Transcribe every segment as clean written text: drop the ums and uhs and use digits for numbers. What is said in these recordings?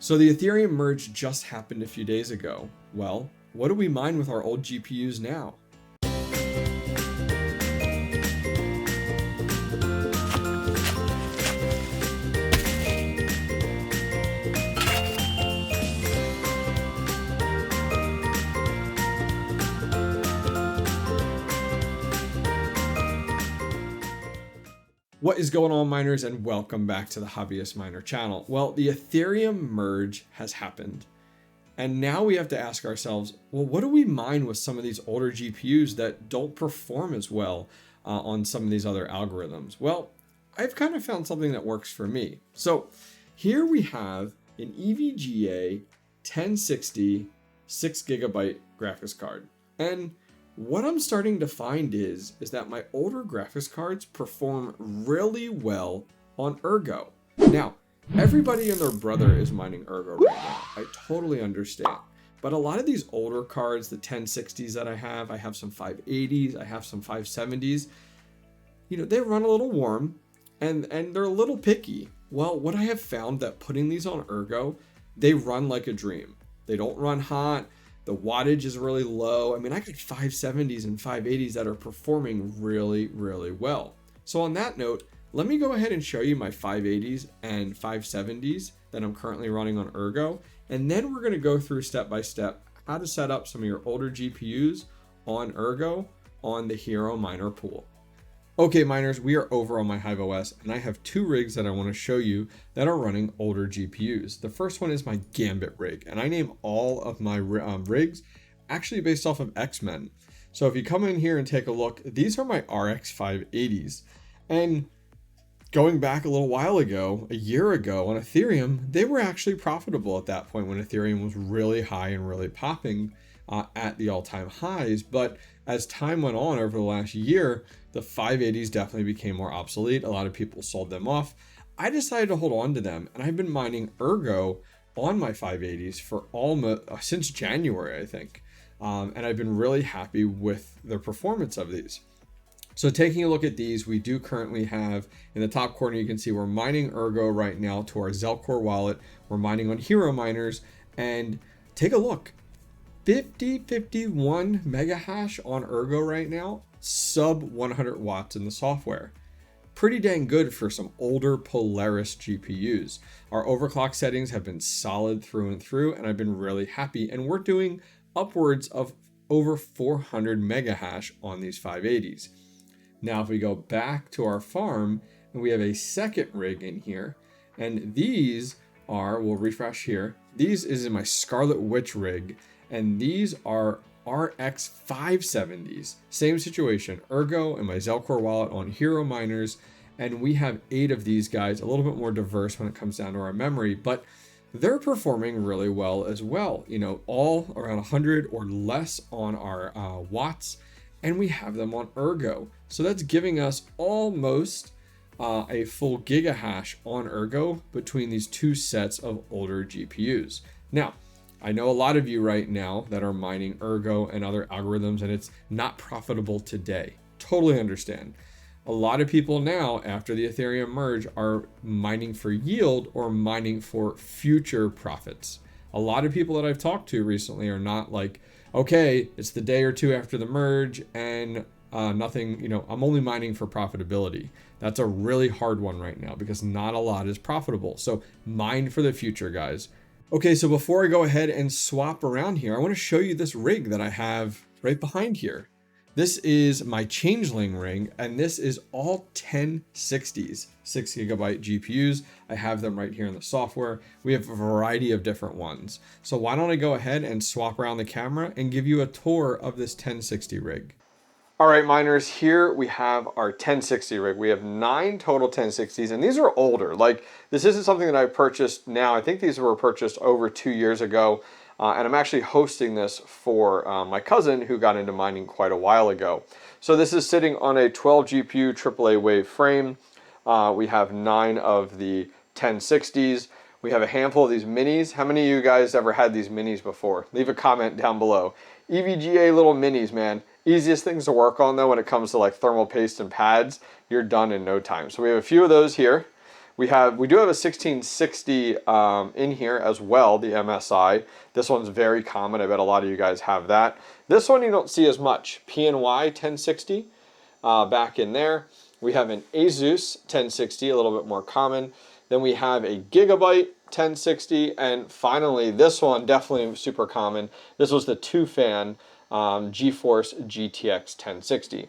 So the Ethereum merge just happened a few days ago. Well, what do we mine with our old GPUs now? What is going on, miners, and welcome back to the Hobbyist Miner channel. Well, the Ethereum merge has happened, and now we have to ask ourselves, well, what do we mine with some of these older GPUs that don't perform as well on some of these other algorithms? Well, I've kind of found something that works for me. So here we have an EVGA 1060 6GB graphics card, and what I'm starting to find is that my older graphics cards perform really well on Ergo. Now, everybody and their brother is mining Ergo right now. I totally understand. But a lot of these older cards, the 1060s that I have some 580s, I have some 570s, they run a little warm and they're a little picky. Well, what I have found that putting these on Ergo, they run like a dream. They don't run hot. The wattage is really low. I mean, I got 570s and 580s that are performing really, really well. So on that note, let me go ahead and show you my 580s and 570s that I'm currently running on Ergo. And then we're going to go through step by step how to set up some of your older GPUs on Ergo on the Hero Miner pool. Okay, miners, we are over on my Hive OS, and I have two rigs that I want to show you that are running older GPUs. The first one is my Gambit rig, and I name all of my rigs actually based off of X-Men. So if you come in here and take a look, these are my RX 580s. And going back a little while ago, a year ago on Ethereum, they were actually profitable at that point when Ethereum was really high and really popping at the all-time highs. But as time went on over the last year, the 580s definitely became more obsolete. A lot of people sold them off. I decided to hold on to them, and I've been mining Ergo on my 580s for almost since January, I think. And I've been really happy with the performance of these. So taking a look at these, we do currently have in the top corner, you can see we're mining Ergo right now to our Zelcore wallet. We're mining on Hero Miners, and take a look. 51 mega hash on Ergo right now, sub 100 watts in the software. Pretty dang good for some older Polaris GPUs. Our overclock settings have been solid through and through, and I've been really happy. And we're doing upwards of over 400 mega hash on these 580s. Now, if we go back to our farm, and we have a second rig in here, and these are, we'll refresh here. These is in my Scarlet Witch rig. And these are RX 570s. Same situation, Ergo and my Zelcore wallet on Hero Miners. And we have 8 of these guys, a little bit more diverse when it comes down to our memory, but they're performing really well as well. All around 100 or less on our watts, and we have them on Ergo. So that's giving us almost a full gigahash on Ergo between these two sets of older GPUs. Now, I know a lot of you right now that are mining Ergo and other algorithms, and it's not profitable today. Totally understand. A lot of people now, after the Ethereum merge, are mining for yield or mining for future profits. A lot of people that I've talked to recently are not like, okay, it's the day or two after the merge and nothing, I'm only mining for profitability. That's a really hard one right now because not a lot is profitable. So mine for the future, guys. Okay, so before I go ahead and swap around here, I want to show you this rig that I have right behind here. This is my Changeling rig, and this is all 1060s, 6GB GPUs. I have them right here in the software. We have a variety of different ones. So why don't I go ahead and swap around the camera and give you a tour of this 1060 rig. All right, miners, here we have our 1060 rig. We have 9 total 1060s, and these are older. Like, this isn't something that I purchased now. I think these were purchased over 2 years ago, and I'm actually hosting this for my cousin who got into mining quite a while ago. So this is sitting on a 12 GPU AAA wave frame. We have 9 of the 1060s. We have a handful of these minis. How many of you guys ever had these minis before? Leave a comment down below. EVGA little minis, man. Easiest things to work on though when it comes to like thermal paste and pads, you're done in no time. So we have a few of those here. We do have a 1660 in here as well, the MSI. This one's very common. I bet a lot of you guys have that. This one you don't see as much. PNY 1060 back in there. We have an Asus 1060, a little bit more common. Then we have a Gigabyte 1060, and finally this one, definitely super common. This was the 2-fan GeForce GTX 1060.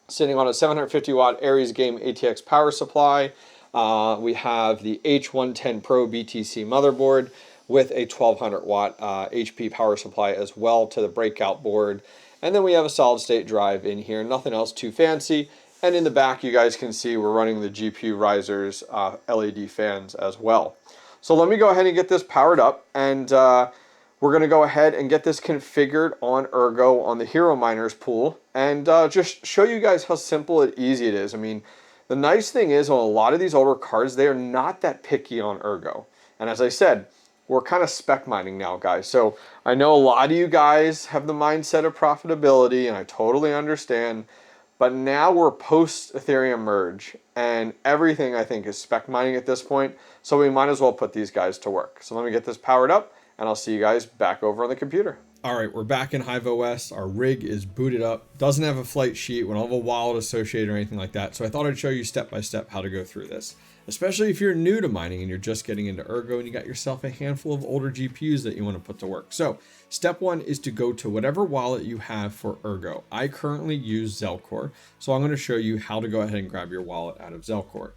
Sitting on a 750 watt Aries Game ATX power supply. We have the H110 Pro BTC motherboard with a 1200 watt HP power supply as well to the breakout board. And then we have a solid state drive in here, nothing else too fancy. And in the back, you guys can see we're running the GPU risers LED fans as well. So let me go ahead and get this powered up, and we're going to go ahead and get this configured on Ergo on the Hero Miners pool, and just show you guys how simple and easy it is. I mean, the nice thing is on a lot of these older cards, they are not that picky on Ergo. And as I said, we're kind of spec mining now, guys. So I know a lot of you guys have the mindset of profitability, and I totally understand. But now we're post Ethereum merge, and everything I think is spec mining at this point. So we might as well put these guys to work. So let me get this powered up, and I'll see you guys back over on the computer. All right, we're back in HiveOS. Our rig is booted up. Doesn't have a flight sheet. We don't have a wallet associated or anything like that. So I thought I'd show you step by step how to go through this, especially if you're new to mining and you're just getting into Ergo and you got yourself a handful of older GPUs that you want to put to work. So step one is to go to whatever wallet you have for Ergo. I currently use Zelcore, so I'm going to show you how to go ahead and grab your wallet out of Zelcore.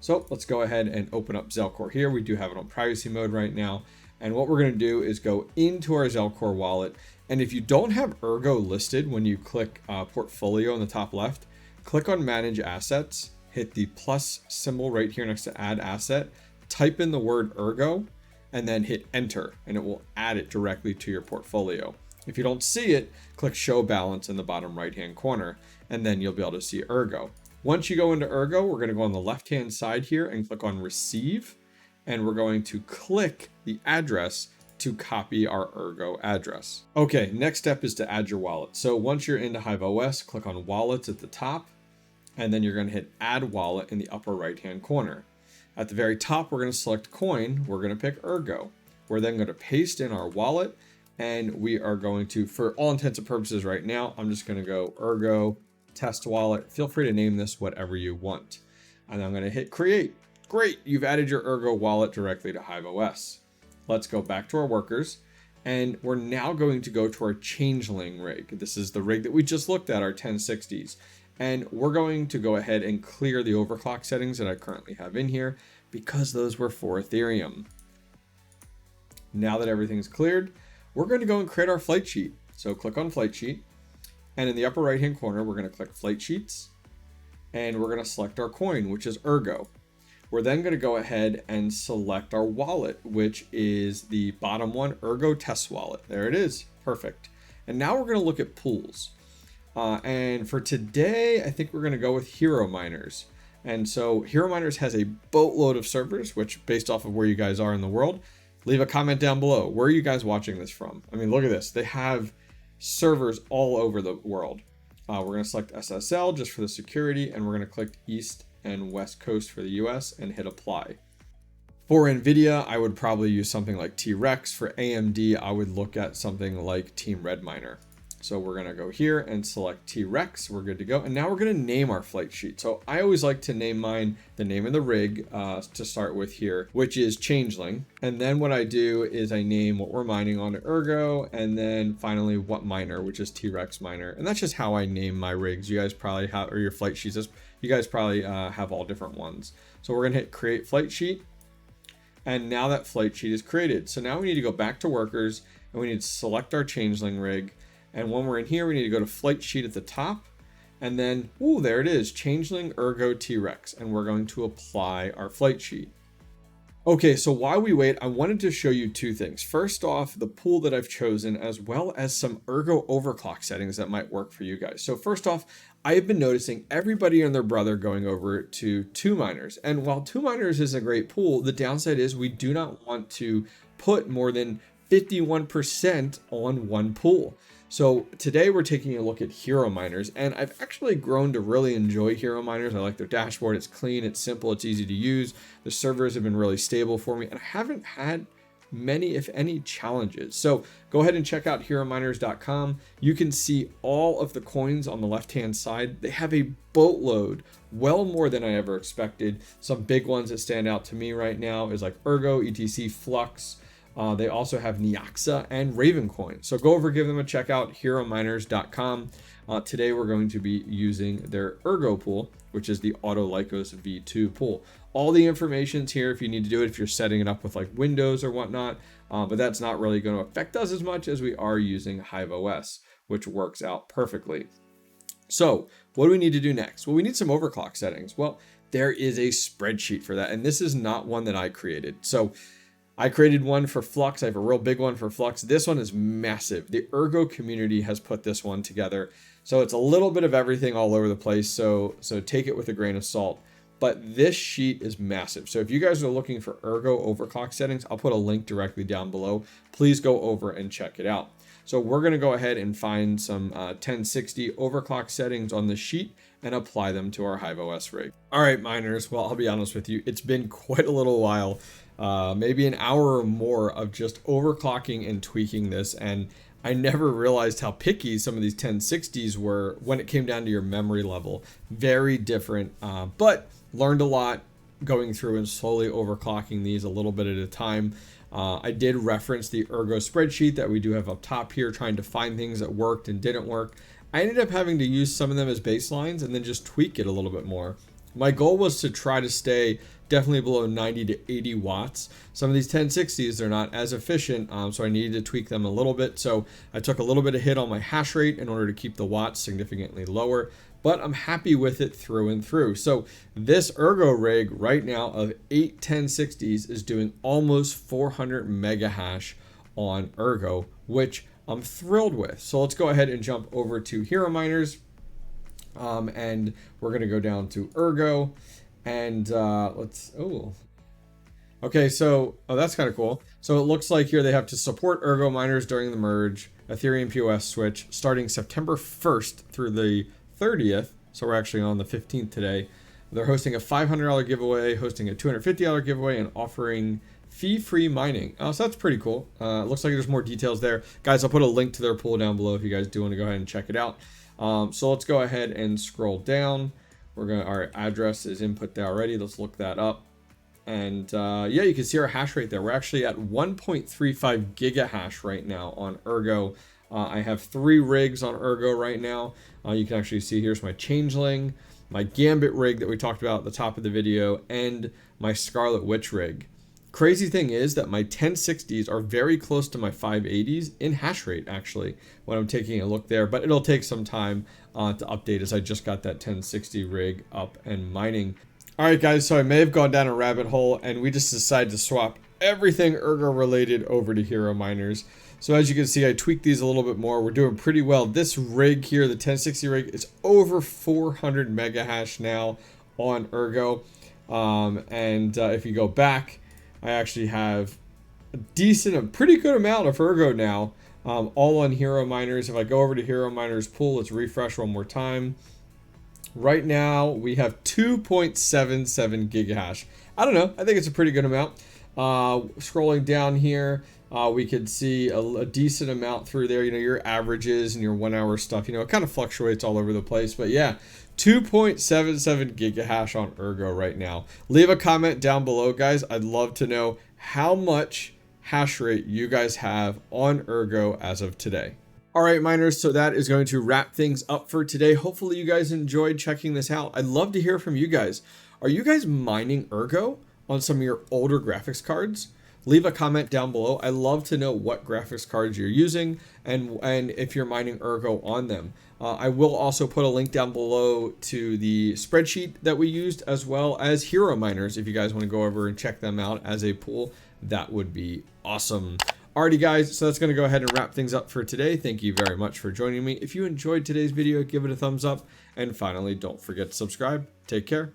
So let's go ahead and open up Zelcore here. We do have it on privacy mode right now. And what we're going to do is go into our Zelcore wallet. And if you don't have Ergo listed, when you click portfolio on the top left, click on manage assets, hit the plus symbol right here next to add asset, type in the word Ergo, and then hit enter, and it will add it directly to your portfolio. If you don't see it, click show balance in the bottom right-hand corner, and then you'll be able to see Ergo. Once you go into Ergo, we're going to go on the left-hand side here and click on receive. And we're going to click the address to copy our Ergo address. Okay, next step is to add your wallet. So once you're into HiveOS, click on wallets at the top, and then you're going to hit add wallet in the upper right hand corner. At the very top, we're going to select coin. We're going to pick Ergo. We're then going to paste in our wallet, and we are going to, for all intents and purposes right now, I'm just going to go Ergo test wallet. Feel free to name this whatever you want. And I'm going to hit create. Great, you've added your Ergo wallet directly to HiveOS. Let's go back to our workers, and we're now going to go to our Changeling rig. This is the rig that we just looked at, our 1060s. And we're going to go ahead and clear the overclock settings that I currently have in here because those were for Ethereum. Now that everything's cleared, we're going to go and create our flight sheet. So click on flight sheet, and in the upper right hand corner, we're going to click flight sheets, and we're going to select our coin, which is Ergo. We're then going to go ahead and select our wallet, which is the bottom one, Ergo test wallet. There it is. Perfect. And now we're going to look at pools. And for today, I think we're going to go with Hero Miners. And so Hero Miners has a boatload of servers, which based off of where you guys are in the world, leave a comment down below. Where are you guys watching this from? I mean, look at this. They have servers all over the world. We're going to select SSL just for the security, and we're going to click East and West Coast for the US and hit apply. For NVIDIA, I would probably use something like T-Rex. For AMD, I would look at something like Team Red Miner. So we're going to go here and select T-Rex. We're good to go. And now we're going to name our flight sheet. So I always like to name mine the name of the rig to start with here, which is Changeling. And then what I do is I name what we're mining on Ergo, and then finally what miner, which is T-Rex miner. And that's just how I name my rigs. You guys probably have, or your flight sheets, you guys probably have all different ones. So we're going to hit create flight sheet. And now that flight sheet is created. So now we need to go back to workers, and we need to select our Changeling rig. And when we're in here, we need to go to flight sheet at the top, and then, ooh, there it is, Changeling Ergo T-Rex, and we're going to apply our flight sheet. Okay, so while we wait, I wanted to show you two things. First off, the pool that I've chosen, as well as some Ergo overclock settings that might work for you guys. So first off, I have been noticing everybody and their brother going over to 2Miners. And while 2Miners is a great pool, the downside is we do not want to put more than 51% on one pool. So today we're taking a look at Hero Miners, and I've actually grown to really enjoy Hero Miners. I like their dashboard. It's clean, it's simple, it's easy to use. The servers have been really stable for me, and I haven't had many, if any, challenges. So go ahead and check out herominers.com. You can see all of the coins on the left-hand side. They have a boatload, well more than I ever expected. Some big ones that stand out to me right now is like Ergo, ETC, Flux. They also have Neaxa and Ravencoin. So go over, give them a check out, herominers.com. Today we're going to be using their Ergo pool, which is the Autolykos V2 pool. All the information's here if you need to do it, if you're setting it up with like Windows or whatnot, but that's not really going to affect us as much as we are using HiveOS, which works out perfectly. So what do we need to do next? Well, we need some overclock settings. Well, there is a spreadsheet for that, and this is not one that I created. So I created one for Flux. I have a real big one for Flux. This one is massive. The Ergo community has put this one together. So it's a little bit of everything all over the place. So take it with a grain of salt. But this sheet is massive. So if you guys are looking for Ergo overclock settings, I'll put a link directly down below. Please go over and check it out. So we're going to go ahead and find some 1060 overclock settings on the sheet and apply them to our HiveOS rig. All right, miners. Well, I'll be honest with you. It's been quite a little while. Maybe an hour or more of just overclocking and tweaking this, and I never realized how picky some of these 1060s were when it came down to your memory level. Very different, but learned a lot going through and slowly overclocking these a little bit at a time. I did reference the Ergo spreadsheet that we do have up top here, trying to find things that worked and didn't work. I ended up having to use some of them as baselines and then just tweak it a little bit more. My goal was to try to stay definitely below 90 to 80 watts. Some of these 1060s, they're not as efficient, so I needed to tweak them a little bit. So I took a little bit of hit on my hash rate in order to keep the watts significantly lower, but I'm happy with it through and through. So this Ergo rig right now of 8 1060s is doing almost 400 mega hash on Ergo, which I'm thrilled with. So let's go ahead and jump over to Hero Miners. And we're going to go down to Ergo and okay, so that's kind of cool. So it looks like here they have to support Ergo miners during the merge, Ethereum POS switch starting September 1st through the 30th. So we're actually on the 15th today. They're hosting a $500 giveaway, hosting a $250 giveaway, and offering fee-free mining. So that's pretty cool. Looks like there's more details there. Guys, I'll put a link to their pool down below if you guys do want to go ahead and check it out. So let's go ahead and scroll down. Our address is input there already. Let's look that up. And yeah, you can see our hash rate there. We're actually at 1.35 gigahash right now on Ergo. I have 3 rigs on Ergo right now. You can actually see here's my Changeling, my Gambit rig that we talked about at the top of the video, and my Scarlet Witch rig. Crazy thing is that my 1060s are very close to my 580s in hash rate, actually, when I'm taking a look there, but it'll take some time to update as I just got that 1060 rig up and mining. All right, guys, so I may have gone down a rabbit hole, and we just decided to swap everything Ergo related over to Hero Miners. So as you can see, I tweaked these a little bit more. We're doing pretty well. This rig here, the 1060 rig, is over 400 mega hash now on Ergo. If you go back, I actually have a pretty good amount of Ergo now, all on Hero Miners. If I go over to Hero Miners pool, let's refresh one more time. Right now, we have 2.77 gigahash. I don't know. I think it's a pretty good amount. Scrolling down here, we could see a decent amount through there. You know, your averages and your 1 hour stuff, you know, it kind of fluctuates all over the place. But yeah, 2.77 gigahash on Ergo right now. Leave a comment down below, guys. I'd love to know how much hash rate you guys have on Ergo as of today. All right, miners, so that is going to wrap things up for today. Hopefully you guys enjoyed checking this out. I'd love to hear from you guys. Are you guys mining Ergo on some of your older graphics cards? Leave a comment down below. I love to know what graphics cards you're using and if you're mining Ergo on them. I will also put a link down below to the spreadsheet that we used, as well as Hero Miners. If you guys want to go over and check them out as a pool, that would be awesome. Alrighty, guys, so that's going to go ahead and wrap things up for today. Thank you very much for joining me. If you enjoyed today's video, give it a thumbs up. And finally, don't forget to subscribe. Take care.